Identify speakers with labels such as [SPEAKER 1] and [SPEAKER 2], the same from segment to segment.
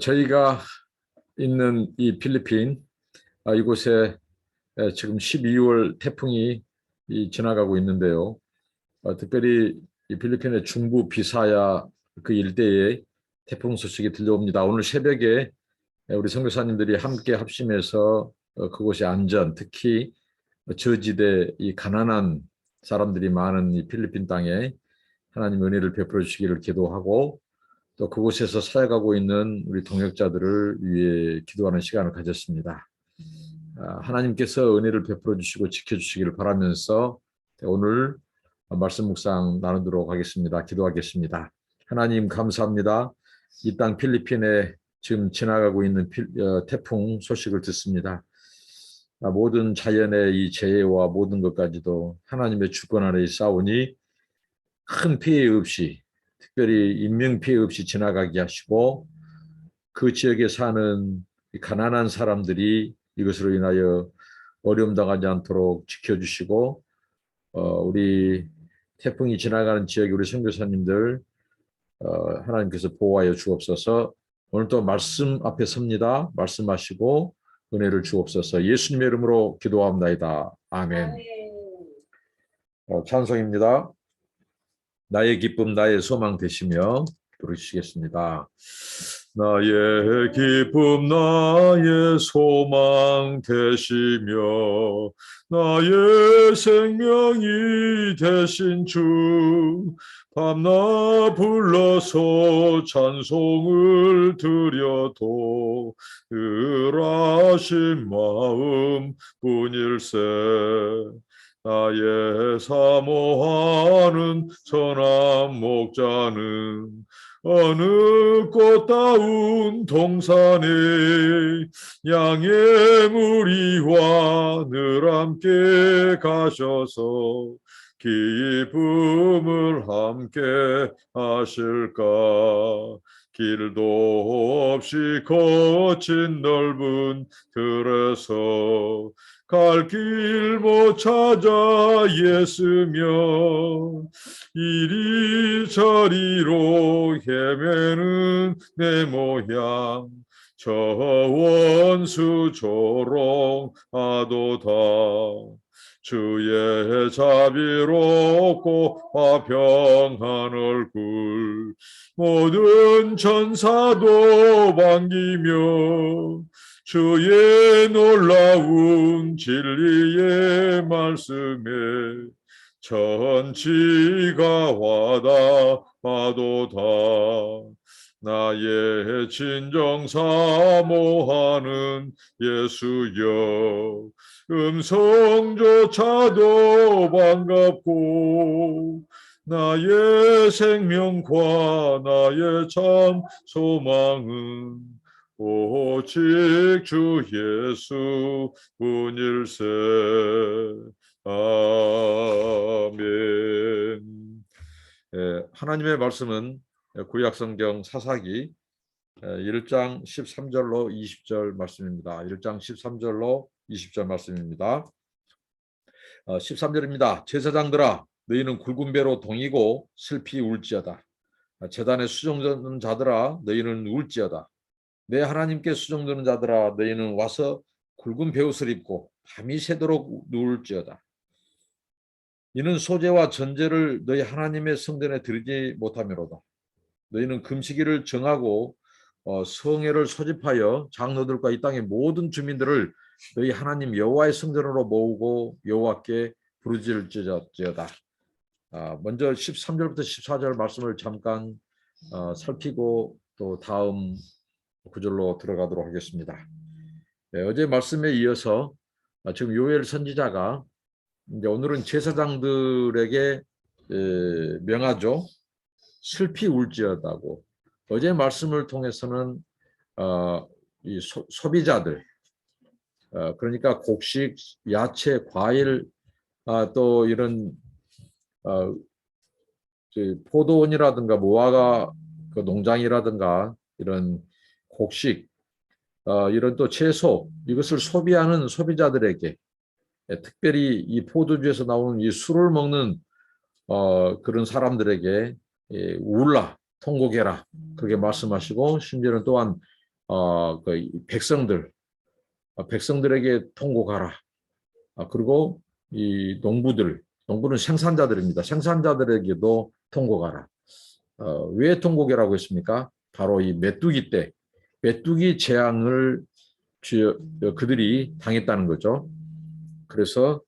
[SPEAKER 1] 저희가 있는 이 필리핀 이곳에 지금 12월 태풍이 지나가고 있는데요. 특별히 이 필리핀의 중부 비사야 그 일대에 태풍 소식이 들려옵니다. 오늘 새벽에 우리 선교사님들이 함께 합심해서 그곳의 안전, 특히 저지대 이 가난한 사람들이 많은 이 필리핀 땅에 하나님 은혜를 베풀어 주시기를 기도하고, 또 그곳에서 살아가고 있는 우리 동역자들을 위해 기도하는 시간을 가졌습니다. 하나님께서 은혜를 베풀어 주시고 지켜주시기를 바라면서 오늘 말씀 묵상 나누도록 하겠습니다. 기도하겠습니다. 하나님 감사합니다. 이 땅 필리핀에 지금 지나가고 있는 태풍 소식을 듣습니다. 모든 자연의 이 재해와 모든 것까지도 하나님의 주권 아래 싸우니 큰 피해 없이, 특별히 인명 피해 없이 지나가게 하시고, 그 지역에 사는 가난한 사람들이 이것으로 인하여 어려움 당하지 않도록 지켜주시고, 우리 태풍이 지나가는 지역의 우리 선교사님들 하나님께서 보호하여 주옵소서. 오늘 또 말씀 앞에 섭니다. 말씀하시고 은혜를 주옵소서. 예수님의 이름으로 기도합나이다. 아멘. 찬송입니다. 나의 기쁨 나의 소망 되시며 부르시겠습니다. 나의 기쁨 나의 소망 되시며 나의 생명이 되신 주, 밤낮 불러서 찬송을 드려도 을하신 마음 뿐일세. 나의 사모하는 선한 목자는 어느 꽃다운 동산에 양의 무리와 늘 함께 가셔서 기쁨을 함께 하실까. 길도 없이 거친 넓은 들에서 갈 길 못 찾아 애쓰며 이리저리로 헤매는 내 모양, 저 원수 조롱하도다. 주의 자비롭고 화평한 얼굴 모든 천사도 반기며 주의 놀라운 진리의 말씀에 천지가 와닿아도다. 나의 진정 사모하는 예수여, 음성조차도 반갑고 나의 생명과 나의 참 소망은 오직 주 예수 뿐일세. 아멘. 하나님의 말씀은 구약성경 사사기 1장 13절로 20절 말씀입니다. 1장 13절로 20절 말씀입니다. 13절입니다. 제사장들아, 너희는 굵은 배로 동이고 슬피 울지어다. 제단에 수종드는 자들아, 너희는 울지어다. 내 하나님께 수종드는 자들아, 너희는 와서 굵은 베옷을 입고 밤이 새도록 누울지어다. 이는 소제와 전제를 너희 하나님의 성전에 드리지 못하므로다. 너희는 금식일을 정하고 성회를 소집하여 장로들과 이 땅의 모든 주민들을 너희 하나님 여호와의 성전으로 모으고 여호와께 부르짖을지어다. 먼저 13절부터 14절 말씀을 잠깐 살피고 또 다음 구절로 들어가도록 하겠습니다. 어제 말씀에 이어서 지금 요엘 선지자가 이제 오늘은 제사장들에게 명하죠. 슬피 울지어다고. 어제 말씀을 통해서는 이 소비자들, 그러니까 곡식, 야채, 과일, 또 이런 포도원이라든가 무화과 그 농장이라든가 이런 곡식, 이런 또 채소, 이것을 소비하는 소비자들에게, 특별히 이 포도주에서 나오는 이 술을 먹는 그런 사람들에게 울라, 통곡해라 그렇게 말씀하시고 심지어는 또한 그 백성들에게 통곡하라. 그리고 이 농부는 생산자들입니다. 생산자들에게도 통곡하라. 왜 통곡이라고 했습니까? 바로 이 메뚜기 재앙을 그들이 당했다는 거죠. 그래서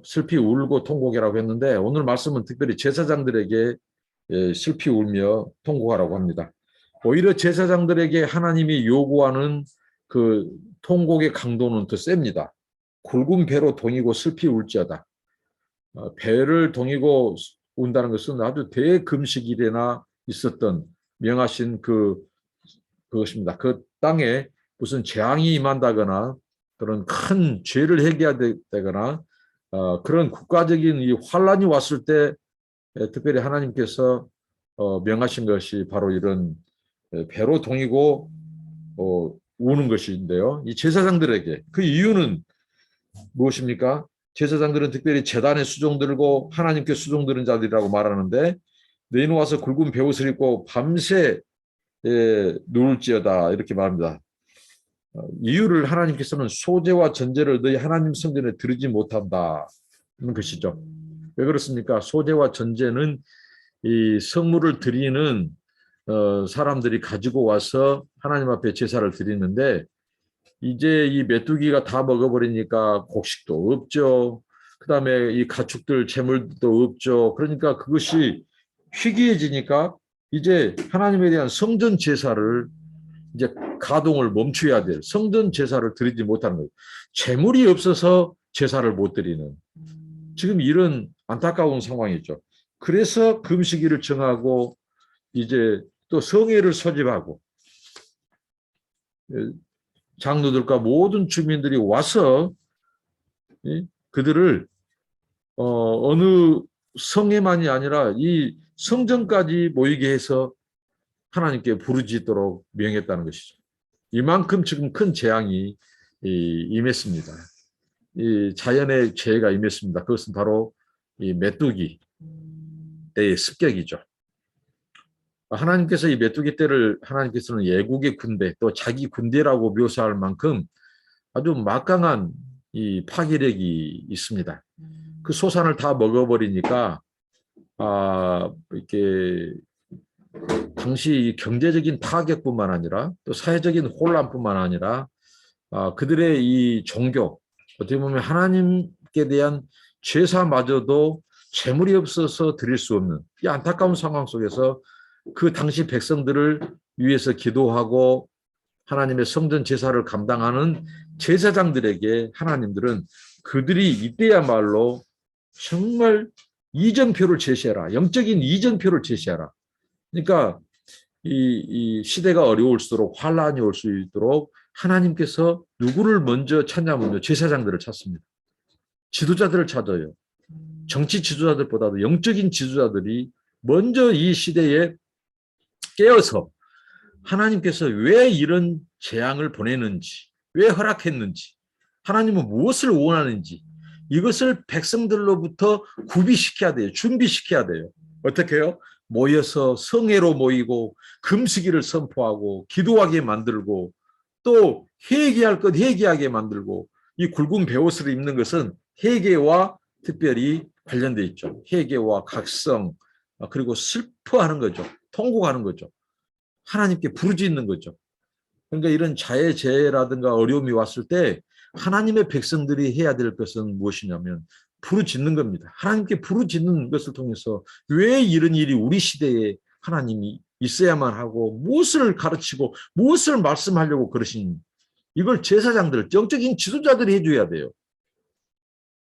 [SPEAKER 1] 슬피 울고 통곡이라고 했는데 오늘 말씀은 특별히 제사장들에게 슬피 울며 통곡하라고 합니다. 오히려 제사장들에게 하나님이 요구하는 그 통곡의 강도는 더 셉니다. 굵은 배로 동이고 슬피 울지어다. 배를 동이고 운다는 것은 아주 대금식일에나 있었던 명하신 그것입니다. 그 땅에 무슨 재앙이 임한다거나 그런 큰 죄를 회개해야 되거나 그런 국가적인 이 환란이 왔을 때 특별히 하나님께서 명하신 것이 바로 이런 배로 동이고 우는 것인데요. 이 제사장들에게 그 이유는 무엇입니까? 제사장들은 특별히 제단에 수종 들고 하나님께 수종 들은 자들이라고 말하는데 너희는 와서 굵은 베옷을 입고 밤새 누울지어다 이렇게 말합니다. 이유를 하나님께서는 소제와 전제를 너희 하나님 성전에 드리지 못한다는 것이죠. 왜 그렇습니까? 소제와 전제는 이 성물을 드리는 사람들이 가지고 와서 하나님 앞에 제사를 드리는데 이제 이 메뚜기가 다 먹어버리니까 곡식도 없죠. 그다음에 이 가축들 재물도 없죠. 그러니까 그것이 희귀해지니까 이제 하나님에 대한 성전 제사를 이제 가동을 멈춰야 돼요. 성전 제사를 드리지 못하는 거예요. 재물이 없어서 제사를 못 드리는 지금 이런 안타까운 상황이죠. 그래서 금식일을 정하고 이제 또 성회를 소집하고 장로들과 모든 주민들이 와서 그들을 어느 성회만이 아니라 이 성전까지 모이게 해서 하나님께 부르짖도록 명했다는 것이죠. 이만큼 지금 큰 재앙이 임했습니다. 이 자연의 재해가 임했습니다. 그것은 바로 이 메뚜기 때의 습격이죠. 하나님께서 이 메뚜기 때를 하나님께서는 예국의 군대 또 자기 군대라고 묘사할 만큼 아주 막강한 이 파괴력이 있습니다. 그 소산을 다 먹어버리니까 이렇게 당시 경제적인 타격뿐만 아니라 또 사회적인 혼란뿐만 아니라 그들의 이 종교 어떻게 보면 하나님께 대한 제사마저도 재물이 없어서 드릴 수 없는 이 안타까운 상황 속에서 그 당시 백성들을 위해서 기도하고 하나님의 성전 제사를 감당하는 제사장들에게 하나님들은 그들이 이때야말로 정말 이정표를 제시해라. 영적인 이정표를 제시하라. 그러니까 이 시대가 어려울수록 환란이 올 수 있도록 하나님께서 누구를 먼저 찾냐면요. 제사장들을 찾습니다. 지도자들을 찾아요. 정치 지도자들보다도 영적인 지도자들이 먼저 이 시대에 깨어서 하나님께서 왜 이런 재앙을 보내는지, 왜 허락했는지, 하나님은 무엇을 원하는지 이것을 백성들로부터 구비시켜야 돼요. 준비시켜야 돼요. 어떻게 해요? 모여서 성회로 모이고 금식일을 선포하고 기도하게 만들고 또 회개할 것 회개하게 만들고 이 굵은 베옷을 입는 것은 회개와 특별히 관련되어 있죠. 회개와 각성 그리고 슬퍼하는 거죠. 통곡하는 거죠. 하나님께 부르짖는 거죠. 그러니까 이런 자해재해라든가 어려움이 왔을 때 하나님의 백성들이 해야 될 것은 무엇이냐면 부르짖는 겁니다. 하나님께 부르짖는 것을 통해서 왜 이런 일이 우리 시대에 하나님이 있어야만 하고 무엇을 가르치고 무엇을 말씀하려고 그러신 이걸 제사장들, 영적인 지도자들이 해줘야 돼요.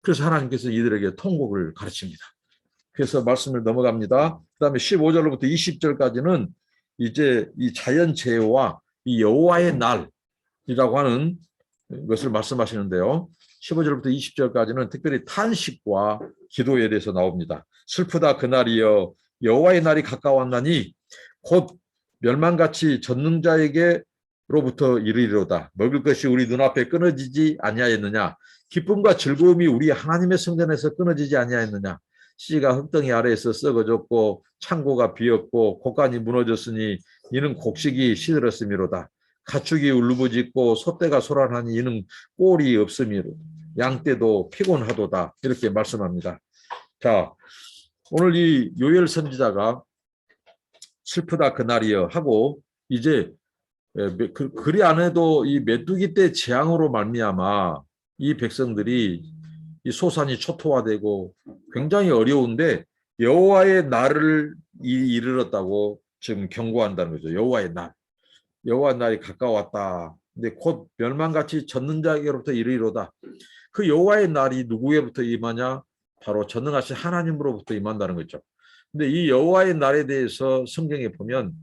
[SPEAKER 1] 그래서 하나님께서 이들에게 통곡을 가르칩니다. 그래서 말씀을 넘어갑니다. 그 다음에 15절로부터 20절까지는 이제 이 자연재해와 이 여호와의 날이라고 하는 것을 말씀하시는데요. 15절부터 20절까지는 특별히 탄식과 기도에 대해서 나옵니다. 슬프다 그날이여 여호와의 날이 가까웠나니 곧 멸망같이 전능자에게로부터 이르리로다. 먹을 것이 우리 눈앞에 끊어지지 아니하였느냐. 기쁨과 즐거움이 우리 하나님의 성전에서 끊어지지 아니하였느냐. 씨가 흙덩이 아래에서 썩어졌고 창고가 비었고 곡간이 무너졌으니 이는 곡식이 시들었음이로다. 가축이 울부짖고 소떼가 소란하니 이는 꼴이 없음이로 양떼도 피곤하도다. 이렇게 말씀합니다. 자, 오늘 이 요엘 선지자가 슬프다 그날이여 하고 이제 그리 안 해도 이 메뚜기 때 재앙으로 말미암아 이 백성들이 이 소산이 초토화되고 굉장히 어려운데 여호와의 날을 이르렀다고 지금 경고한다는 거죠. 여호와의 날. 여호와의 날이 가까웠다. 근데 곧 멸망같이 젖는 자에게로부터 이르리로다. 그 여호와의 날이 누구에부터 임하냐? 바로 전능하신 하나님으로부터 임한다는 거죠. 근데 이 여호와의 날에 대해서 성경에 보면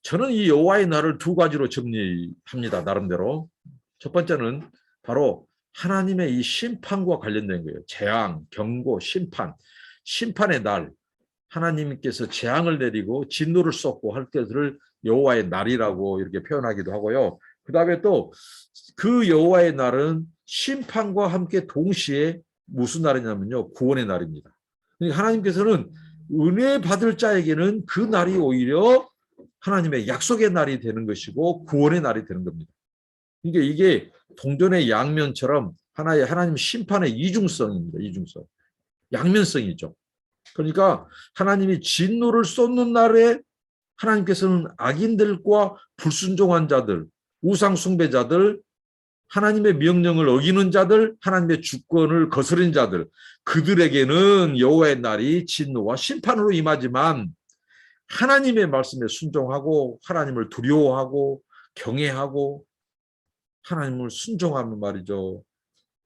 [SPEAKER 1] 저는 이 여호와의 날을 두 가지로 정리합니다. 나름대로. 첫 번째는 바로 하나님의 이 심판과 관련된 거예요. 재앙, 경고, 심판. 심판의 날. 하나님께서 재앙을 내리고 진노를 쏟고 할 것을 여호와의 날이라고 이렇게 표현하기도 하고요. 그 다음에 또 그 여호와의 날은 심판과 함께 동시에 무슨 날이냐면요. 구원의 날입니다. 그러니까 하나님께서는 은혜 받을 자에게는 그 날이 오히려 하나님의 약속의 날이 되는 것이고 구원의 날이 되는 겁니다. 그러니까 이게 동전의 양면처럼 하나님 심판의 이중성입니다. 이중성. 양면성이죠. 그러니까 하나님이 진노를 쏟는 날에 하나님께서는 악인들과 불순종한 자들, 우상 숭배자들, 하나님의 명령을 어기는 자들, 하나님의 주권을 거스른 자들, 그들에게는 여호와의 날이 진노와 심판으로 임하지만 하나님의 말씀에 순종하고 하나님을 두려워하고 경외하고 하나님을 순종하는 말이죠.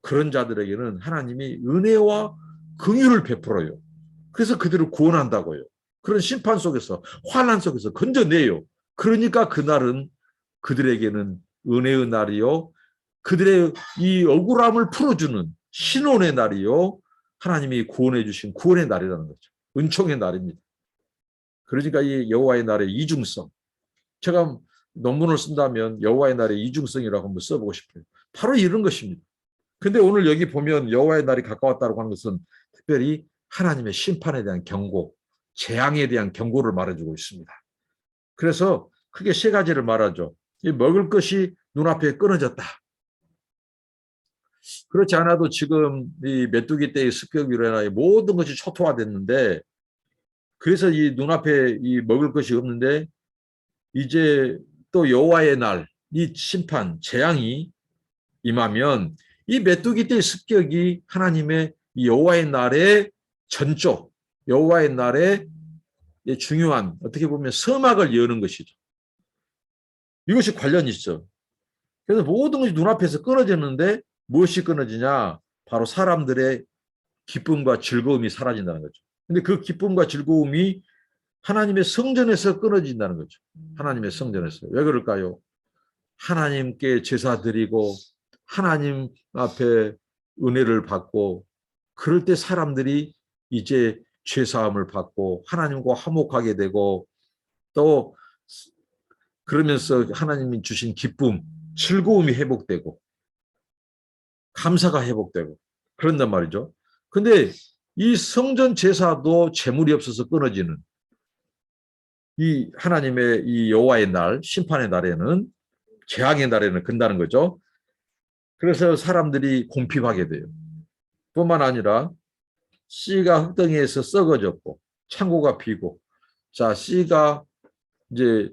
[SPEAKER 1] 그런 자들에게는 하나님이 은혜와 긍휼을 베풀어요. 그래서 그들을 구원한다고요. 그런 심판 속에서 환난 속에서 건져내요. 그러니까 그날은 그들에게는 은혜의 날이요. 그들의 이 억울함을 풀어주는 신원의 날이요. 하나님이 구원해 주신 구원의 날이라는 거죠. 은총의 날입니다. 그러니까 이 여호와의 날의 이중성. 제가 논문을 쓴다면 여호와의 날의 이중성이라고 한번 써보고 싶어요. 바로 이런 것입니다. 근데 오늘 여기 보면 여호와의 날이 가까웠다고 하는 것은 특별히 하나님의 심판에 대한 경고, 재앙에 대한 경고를 말해주고 있습니다. 그래서 크게 세 가지를 말하죠. 이 먹을 것이 눈앞에 끊어졌다. 그렇지 않아도 지금 이 메뚜기 때의 습격으로 인하여 모든 것이 초토화됐는데 그래서 이 눈앞에 이 먹을 것이 없는데 이제 또 여호와의 날, 이 심판, 재앙이 임하면 이 메뚜기 때의 습격이 하나님의 이 여호와의 날의 전조, 여호와의 날의 중요한 어떻게 보면 서막을 여는 것이죠. 이것이 관련이 있어. 그래서 모든 것이 눈앞에서 끊어졌는데 무엇이 끊어지냐? 바로 사람들의 기쁨과 즐거움이 사라진다는 거죠. 근데 그 기쁨과 즐거움이 하나님의 성전에서 끊어진다는 거죠. 하나님의 성전에서. 왜 그럴까요? 하나님께 제사 드리고 하나님 앞에 은혜를 받고 그럴 때 사람들이 이제 죄사함을 받고 하나님과 화목하게 되고 또 그러면서 하나님이 주신 기쁨, 즐거움이 회복되고 감사가 회복되고 그런단 말이죠. 근데 이 성전 제사도 재물이 없어서 끊어지는 이 하나님의 이 여호와의 날, 심판의 날에는 재앙의 날에는 근다는 거죠. 그래서 사람들이 궁핍하게 돼요. 뿐만 아니라 씨가 흙덩이에서 썩어졌고 창고가 비고 자 씨가 이제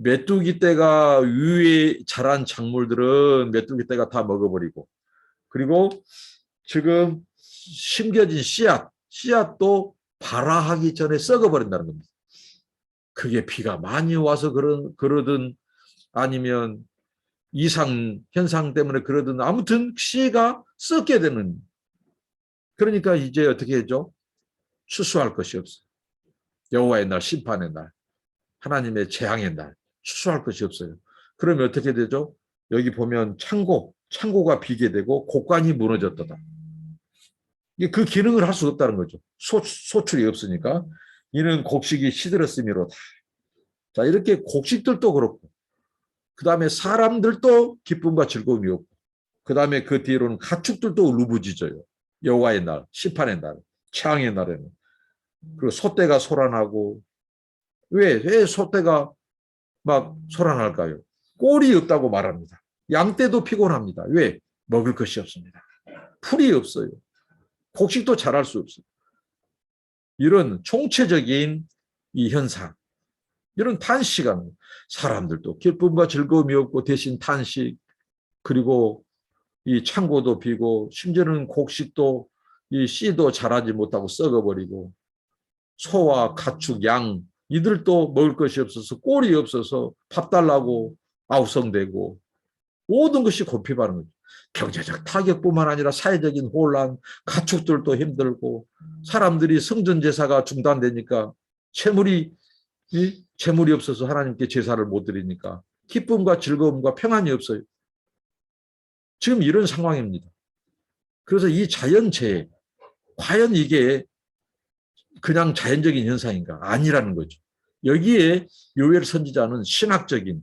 [SPEAKER 1] 메뚜기 떼가 위에 자란 작물들은 메뚜기 떼가 다 먹어버리고 그리고 지금 심겨진 씨앗도 발화하기 전에 썩어버린다는 겁니다. 그게 비가 많이 와서 그러든 아니면 이상 현상 때문에 그러든 아무튼 씨가 썩게 되는 그러니까 이제 어떻게 하죠? 추수할 것이 없어요. 여호와의 날, 심판의 날, 하나님의 재앙의 날, 추수할 것이 없어요. 그러면 어떻게 되죠? 여기 보면 창고가 비게 되고 곡간이 무너졌다. 그 기능을 할 수 없다는 거죠. 소출이 없으니까. 이는 곡식이 시들었음이로다. 자, 이렇게 곡식들도 그렇고, 그 다음에 사람들도 기쁨과 즐거움이 없고, 그 다음에 그 뒤로는 가축들도 울부짖어요. 여호와의 날, 심판의 날, 재앙의 날에는. 그리고 소떼가 솟아나고, 왜 소떼가 막 솟아날까요? 꼴이 없다고 말합니다. 양떼도 피곤합니다. 왜? 먹을 것이 없습니다. 풀이 없어요. 곡식도 자랄 수 없어요. 이런 총체적인 이 현상, 이런 탄식은 사람들도 기쁨과 즐거움이 없고 대신 탄식, 그리고 이 창고도 비고 심지어는 곡식도 이 씨도 자라지 못하고 썩어버리고 소와 가축, 양 이들도 먹을 것이 없어서 꼴이 없어서 밥 달라고 아우성되고 모든 것이 고피하는 거죠. 경제적 타격뿐만 아니라 사회적인 혼란, 가축들도 힘들고 사람들이 성전 제사가 중단되니까 재물이 없어서 하나님께 제사를 못 드리니까 기쁨과 즐거움과 평안이 없어요. 지금 이런 상황입니다. 그래서 이 자연재해, 과연 이게 그냥 자연적인 현상인가? 아니라는 거죠. 여기에 요엘 선지자는 신학적인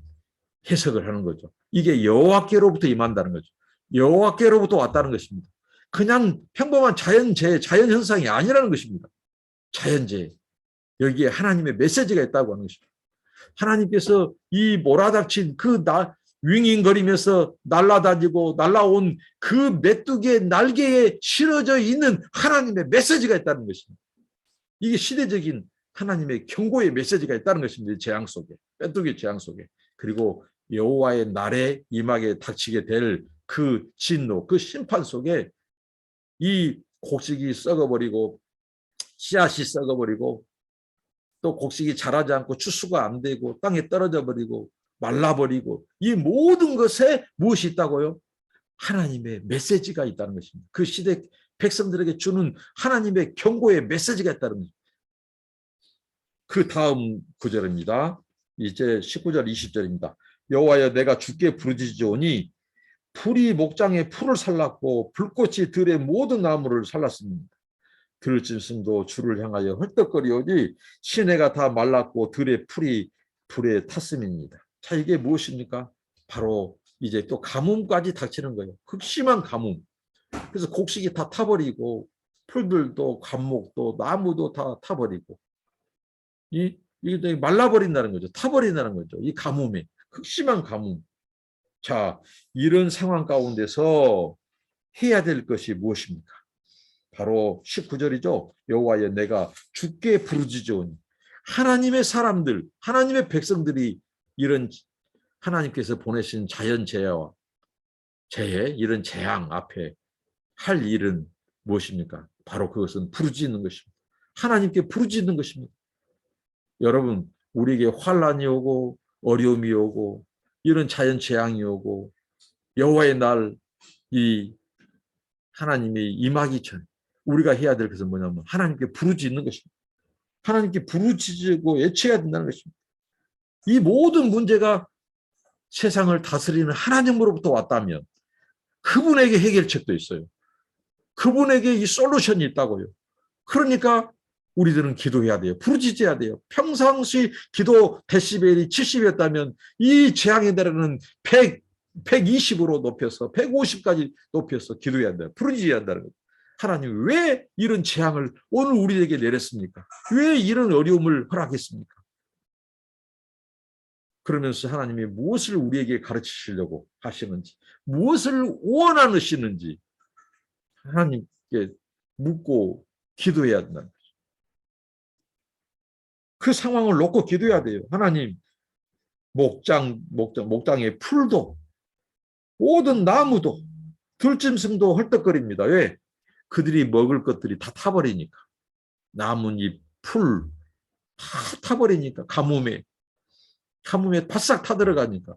[SPEAKER 1] 해석을 하는 거죠. 이게 여호와께로부터 임한다는 거죠. 여호와께로부터 왔다는 것입니다. 그냥 평범한 자연재해, 자연현상이 아니라는 것입니다. 자연재해. 여기에 하나님의 메시지가 있다고 하는 것입니다. 하나님께서 이 몰아닥친 윙윙거리면서 날아다니고 날아온 그 메뚜기의 날개에 실어져 있는 하나님의 메시지가 있다는 것입니다. 이게 시대적인 하나님의 경고의 메시지가 있다는 것입니다. 재앙 속에, 메뚜기 재앙 속에. 그리고 여호와의 날에 임하게 닥치게 될 그 진노, 그 심판 속에 이 곡식이 썩어버리고 씨앗이 썩어버리고 또 곡식이 자라지 않고 추수가 안 되고 땅에 떨어져 버리고 말라버리고 이 모든 것에 무엇이 있다고요? 하나님의 메시지가 있다는 것입니다. 그 시대 백성들에게 주는 하나님의 경고의 메시지가 있다는 것입니다. 그 다음 구절입니다. 이제 19절 20절입니다. 여호와여 내가 주께 부르짖으오니 풀이 목장에 풀을 살랐고 불꽃이 들의 모든 나무를 살랐습니다. 들짐승도 주를 향하여 헐떡거리오니 시내가 다 말랐고 들의 풀이 불에 탔음입니다. 자, 이게 무엇입니까? 바로 이제 또 가뭄까지 닥치는 거예요. 극심한 가뭄. 그래서 곡식이 다 타버리고 풀들도 감목도 나무도 다 타버리고 이게 말라버린다는 거죠. 타버린다는 거죠. 이 가뭄에 극심한 가뭄. 자, 이런 상황 가운데서 해야 될 것이 무엇입니까? 바로 19절이죠. 여호와여 내가 주께 부르짖으오니. 하나님의 사람들, 하나님의 백성들이 이런 하나님께서 보내신 자연재해와 이런 재앙 앞에 할 일은 무엇입니까? 바로 그것은 부르짖는 것입니다. 하나님께 부르짖는 것입니다. 여러분, 우리에게 환란이 오고 어려움이 오고 이런 자연재앙이 오고 여호와의 날 이 하나님이 임하기 전에 우리가 해야 될 것은 뭐냐면 하나님께 부르짖는 것입니다. 하나님께 부르짖고 애쳐야 된다는 것입니다. 이 모든 문제가 세상을 다스리는 하나님으로부터 왔다면 그분에게 해결책도 있어요. 그분에게 이 솔루션이 있다고요. 그러니까 우리들은 기도해야 돼요. 부르짖어야 돼요. 평상시 기도 데시벨이 70이었다면 이 재앙의 날에는 120으로 높여서 150까지 높여서 기도해야 한다. 부르짖어야 한다는 거예요. 하나님 왜 이런 재앙을 오늘 우리에게 내렸습니까? 왜 이런 어려움을 허락했습니까? 그러면서 하나님이 무엇을 우리에게 가르치시려고 하시는지, 무엇을 원하시는지 하나님께 묻고 기도해야 한다는 거죠. 그 상황을 놓고 기도해야 돼요. 하나님, 목장의 풀도 모든 나무도 들짐승도 헐떡거립니다. 왜? 그들이 먹을 것들이 다 타버리니까. 나뭇잎, 풀 다 타버리니까. 가뭄에 바싹 타들어가니까.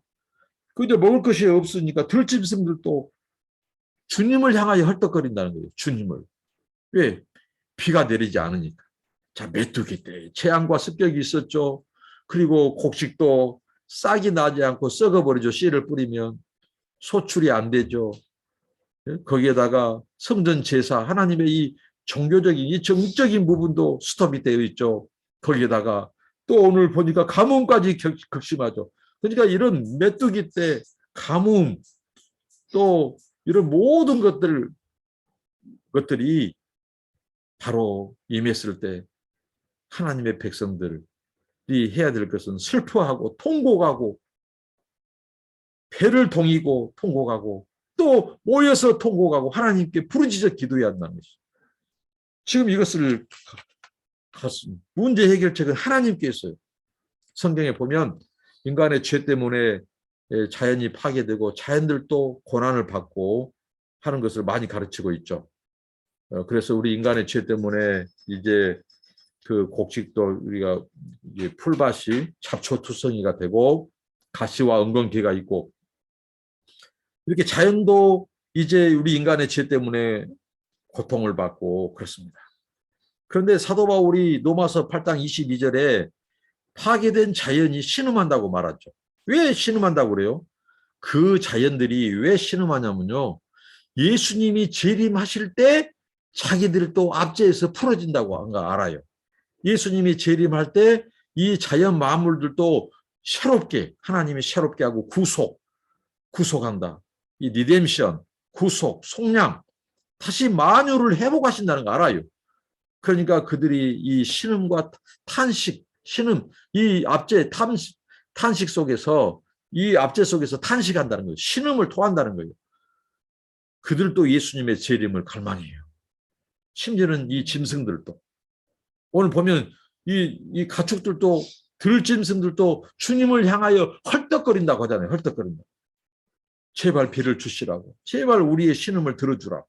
[SPEAKER 1] 그저 먹을 것이 없으니까 들짐승들도 주님을 향하여 헐떡거린다는 거예요. 주님을. 왜? 비가 내리지 않으니까. 자, 메뚜기 때 재앙과 습격이 있었죠. 그리고 곡식도 싹이 나지 않고 썩어버리죠. 씨를 뿌리면. 소출이 안 되죠. 거기에다가 성전 제사, 하나님의 이 종교적인, 이 정적인 부분도 스톱이 되어 있죠. 거기에다가 또 오늘 보니까 가뭄까지 극심하죠. 그러니까 이런 메뚜기 때 가뭄, 또 이런 모든 것들 것들이 바로 임했을 때 하나님의 백성들이 해야 될 것은 슬퍼하고 통곡하고 배를 동이고 통곡하고 또 모여서 통곡하고 하나님께 부르짖어 기도해야 한다는 것이죠. 지금 이것을 문제 해결책은 하나님께 있어요. 성경에 보면 인간의 죄 때문에 자연이 파괴되고 자연들도 고난을 받고 하는 것을 많이 가르치고 있죠. 그래서 우리 인간의 죄 때문에 이제 그 곡식도 우리가 이제 풀밭이 잡초투성이가 되고 가시와 엉겅퀴가 있고 이렇게 자연도 이제 우리 인간의 죄 때문에 고통을 받고 그렇습니다. 그런데 사도 바울이 로마서 8장 22절에 파괴된 자연이 신음한다고 말하죠. 왜 신음한다고 그래요? 그 자연들이 왜 신음하냐면요. 예수님이 재림하실 때 자기들도 압제해서 풀어진다고 알아요. 예수님이 재림할 때 이 자연 만물들도 새롭게 하나님이 새롭게 하고 구속한다. 이 리뎀션, 구속, 속량 다시 만유를 회복하신다는 거 알아요. 그러니까 그들이 이 신음과 탄식, 신음, 이 압제, 탄식 속에서 이 압제 속에서 탄식한다는 거예요. 신음을 토한다는 거예요. 그들도 예수님의 재림을 갈망해요. 심지어는 이 짐승들도 오늘 보면 이 가축들도 들짐승들도 주님을 향하여 헐떡거린다고 하잖아요. 헐떡거린다. 제발 비를 주시라고. 제발 우리의 신음을 들어주라고.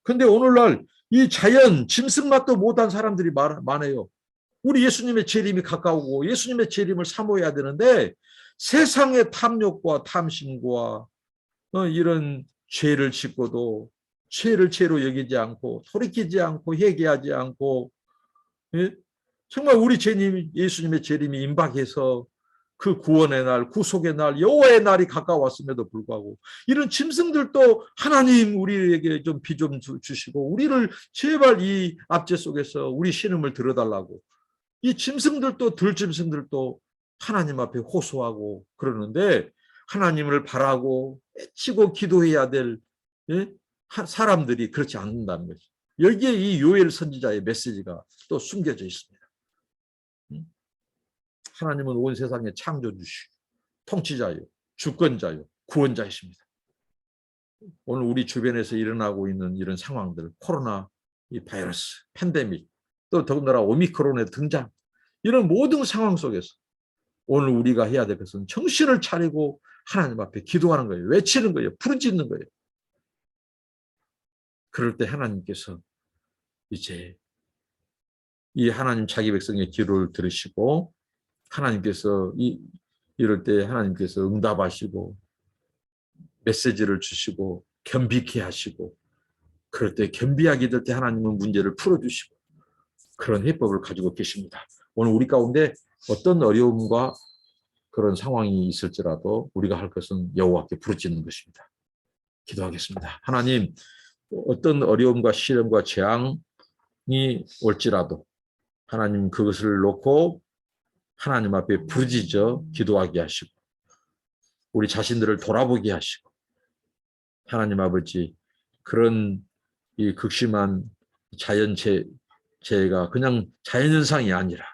[SPEAKER 1] 근데 오늘날 이 자연 짐승 맛도 못한 사람들이 많아요. 우리 예수님의 재림이 가까우고 예수님의 재림을 사모해야 되는데 세상의 탐욕과 탐심과 이런 죄를 짓고도 죄를 죄로 여기지 않고 돌이키지 않고 회개하지 않고 예? 정말 우리 예수님의 재림이 임박해서 그 구원의 날, 구속의 날, 여호와의 날이 가까웠음에도 불구하고 이런 짐승들도 하나님 우리에게 좀 비 좀 주시고 우리를 제발 이 압제 속에서 우리 신음을 들어달라고 이 짐승들도 들짐승들도 하나님 앞에 호소하고 그러는데 하나님을 바라고 애치고 기도해야 될 예? 사람들이 그렇지 않는다는 거죠. 여기에 이 요엘 선지자의 메시지가 또 숨겨져 있습니다. 하나님은 온 세상의 창조주시고 통치자요, 주권자요, 구원자이십니다. 오늘 우리 주변에서 일어나고 있는 이런 상황들, 코로나 이 바이러스, 팬데믹, 또 더군다나 오미크론의 등장, 이런 모든 상황 속에서 오늘 우리가 해야 될 것은 정신을 차리고 하나님 앞에 기도하는 거예요. 외치는 거예요. 부르짖는 거예요. 그럴 때 하나님께서 이제 이 하나님 자기 백성의 기도를 들으시고 하나님께서 이럴 때 하나님께서 응답하시고 메시지를 주시고 겸비케 하시고 그럴 때 겸비하게 될 때 하나님은 문제를 풀어주시고 그런 해법을 가지고 계십니다. 오늘 우리 가운데 어떤 어려움과 그런 상황이 있을지라도 우리가 할 것은 여호와께 부르짖는 것입니다. 기도하겠습니다. 하나님 어떤 어려움과 시련과 재앙이 올지라도 하나님 그것을 놓고 하나님 앞에 부르짖어 기도하게 하시고 우리 자신들을 돌아보게 하시고 하나님 아버지 그런 이 극심한 자연재해가 그냥 자연현상이 아니라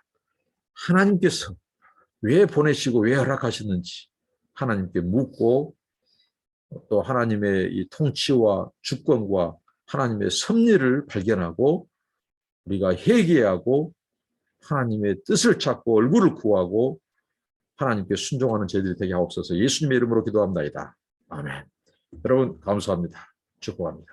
[SPEAKER 1] 하나님께서 왜 보내시고 왜 허락하셨는지 하나님께 묻고 또 하나님의 이 통치와 주권과 하나님의 섭리를 발견하고 우리가 회개하고 하나님의 뜻을 찾고 얼굴을 구하고 하나님께 순종하는 저희들이 되게 하옵소서. 예수님의 이름으로 기도합니다. 아멘. 여러분 감사합니다. 축복합니다.